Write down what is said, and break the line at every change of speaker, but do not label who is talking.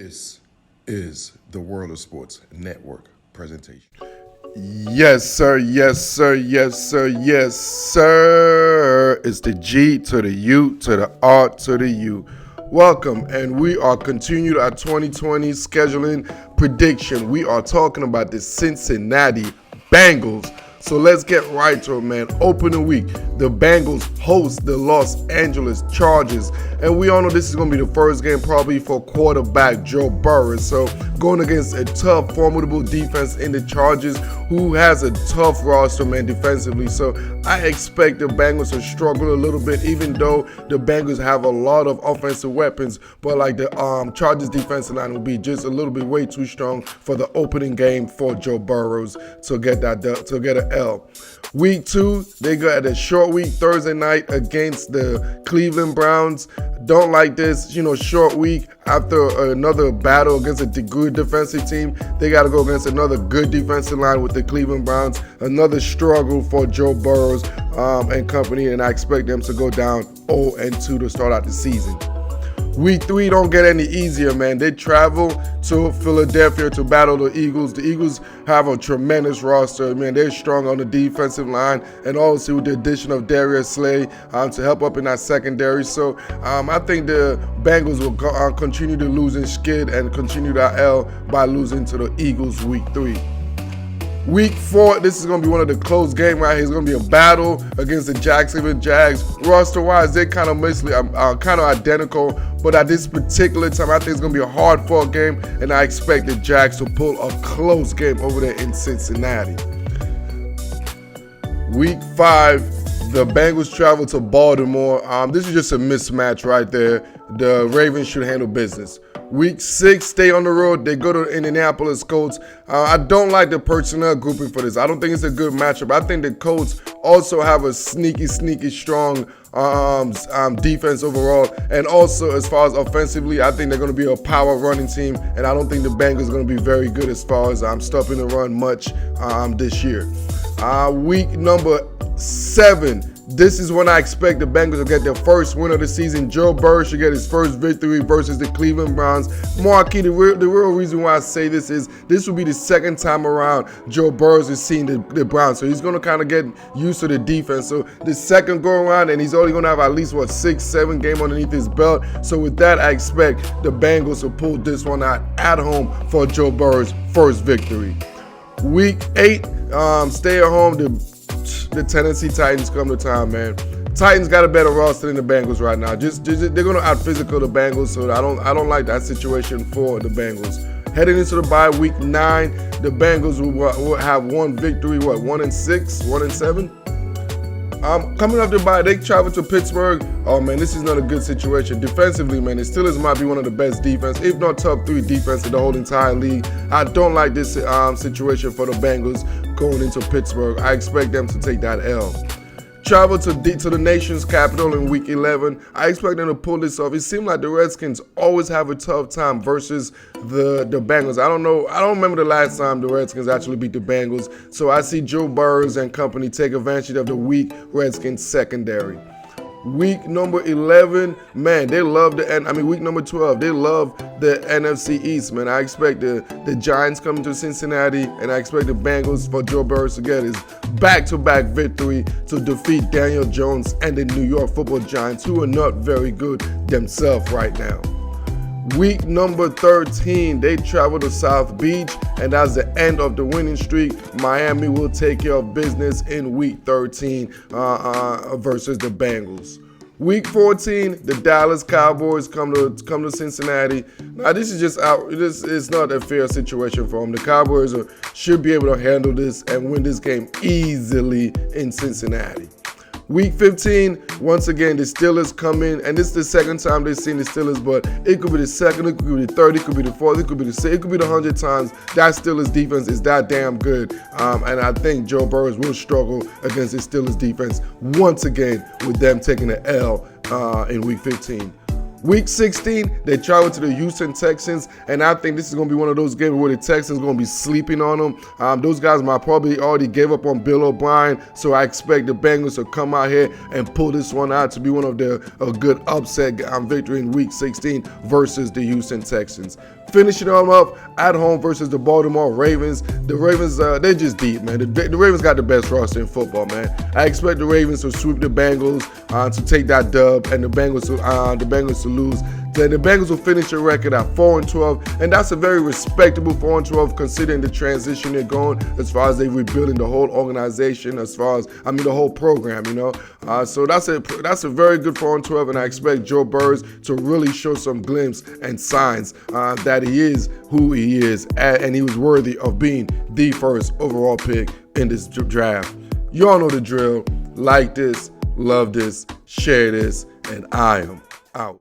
This is the World of Sports Network presentation. Yes, sir. Yes, sir. Yes, sir. Yes, sir. It's the G to the U to the R to the U. Welcome, and we are continuing our 2020 scheduling prediction. We are talking about the Cincinnati Bengals. So let's get right to it, man. Opening week, the Bengals host the Los Angeles Chargers. And we all know this is going to be the first game probably for quarterback Joe Burrow. So going against a tough, formidable defense in the Chargers, who has a tough roster, man, defensively. So I expect the Bengals to struggle a little bit, even though the Bengals have a lot of offensive weapons. But like the Chargers defensive line will be just a little bit way too strong for the opening game for Joe Burrows to get an L. Week 2, they got a short week Thursday night against the Cleveland Browns. Don't like this, short week after another battle against a good defensive team. They got to go against another good defensive line with the Cleveland Browns. Another struggle for Joe Burrows and company, and I expect them to go down 0-2 to start out the season. Week 3 don't get any easier, man. They travel to Philadelphia to battle the Eagles. The Eagles have a tremendous roster, man. They're strong on the defensive line, and also with the addition of Darius Slay to help up in that secondary. So I think the Bengals will continue to lose in skid and continue that L by losing to the Eagles week 3. Week 4, this is going to be one of the close games right here. It's going to be a battle against the Jacksonville Jags. Roster-wise, they're kind of identical, but at this particular time, I think it's going to be a hard-fought game, and I expect the Jags to pull a close game over there in Cincinnati. Week 5, the Bengals travel to Baltimore. This is just a mismatch right there. The Ravens should handle business. Week 6, stay on the road. They go to Indianapolis Colts. I don't like the personnel grouping for this. I don't think it's a good matchup. I think the Colts also have a sneaky strong defense overall. And also, as far as offensively, I think they're going to be a power running team. And I don't think the Bengals are going to be very good as far as stopping the run much this year. Week number 7. This is when I expect the Bengals to get their first win of the season. Joe Burrow should get his first victory versus the Cleveland Browns. Marquis, the real reason why I say this is this will be the second time around Joe Burrow is seeing the Browns. So he's going to kind of get used to the defense. So the second go around, and he's only going to have at least, 6-7 game underneath his belt. So with that, I expect the Bengals to pull this one out at home for Joe Burrow's first victory. Week 8, stay at home. The Tennessee Titans come to town, man. Titans got a better roster than the Bengals right now. Just they're gonna out physical the Bengals, so I don't like that situation for the Bengals. Heading into the bye week 9, the Bengals will have one victory. 1-6, 1-7. Coming off the bye, they travel to Pittsburgh. Oh man, this is not a good situation defensively, man. The Steelers might be one of the best defense, if not top 3 defense in the whole entire league. I don't like this situation for the Bengals going into Pittsburgh. I expect them to take that L. Travel to the nation's capital in week 11. I expect them to pull this off. It seems like the Redskins always have a tough time versus the Bengals. I don't know. I don't remember the last time the Redskins actually beat the Bengals. So I see Joe Burrows and company take advantage of the weak Redskins secondary. Week number 11, man, they love week number 12, they love the NFC East, man. I expect the Giants coming to Cincinnati, and I expect the Bengals for Joe Burrow to get his back-to-back victory to defeat Daniel Jones and the New York Football Giants, who are not very good themselves right now. Week number 13, they travel to South Beach, and that's the end of the winning streak. Miami will take care of business in week 13 versus the Bengals. Week 14, the Dallas Cowboys come to Cincinnati. Now this is just out. This is not a fair situation for them. The Cowboys should be able to handle this and win this game easily in Cincinnati. Week 15, once again, the Steelers come in, and this is the second time they've seen the Steelers, but it could be the second, it could be the third, it could be the fourth, it could be the sixth, it could be the 100th times. That Steelers defense is that damn good, and I think Joe Burrow will struggle against the Steelers defense once again with them taking the L in Week 15. Week 16, they travel to the Houston Texans, and I think this is going to be one of those games where the Texans are going to be sleeping on them. Those guys might probably already gave up on Bill O'Brien, so I expect the Bengals to come out here and pull this one out to be one of a good upset victory in Week 16 versus the Houston Texans. finishing them up at home versus the Baltimore Ravens. The Ravens, they're just deep, man. The Ravens got the best roster in football, man. I expect the Ravens to sweep the Bengals, to take that dub, and the Bengals to lose. Then the Bengals will finish their record at 4-12, and that's a very respectable 4-12 considering the transition they're going as far as they rebuilding the whole organization, as far as the whole program, So that's a very good 4-12, and I expect Joe Burrow to really show some glimpse and signs that he is who he is, and he was worthy of being the first overall pick in this draft. You all know the drill. Like this, love this, share this, and I am out.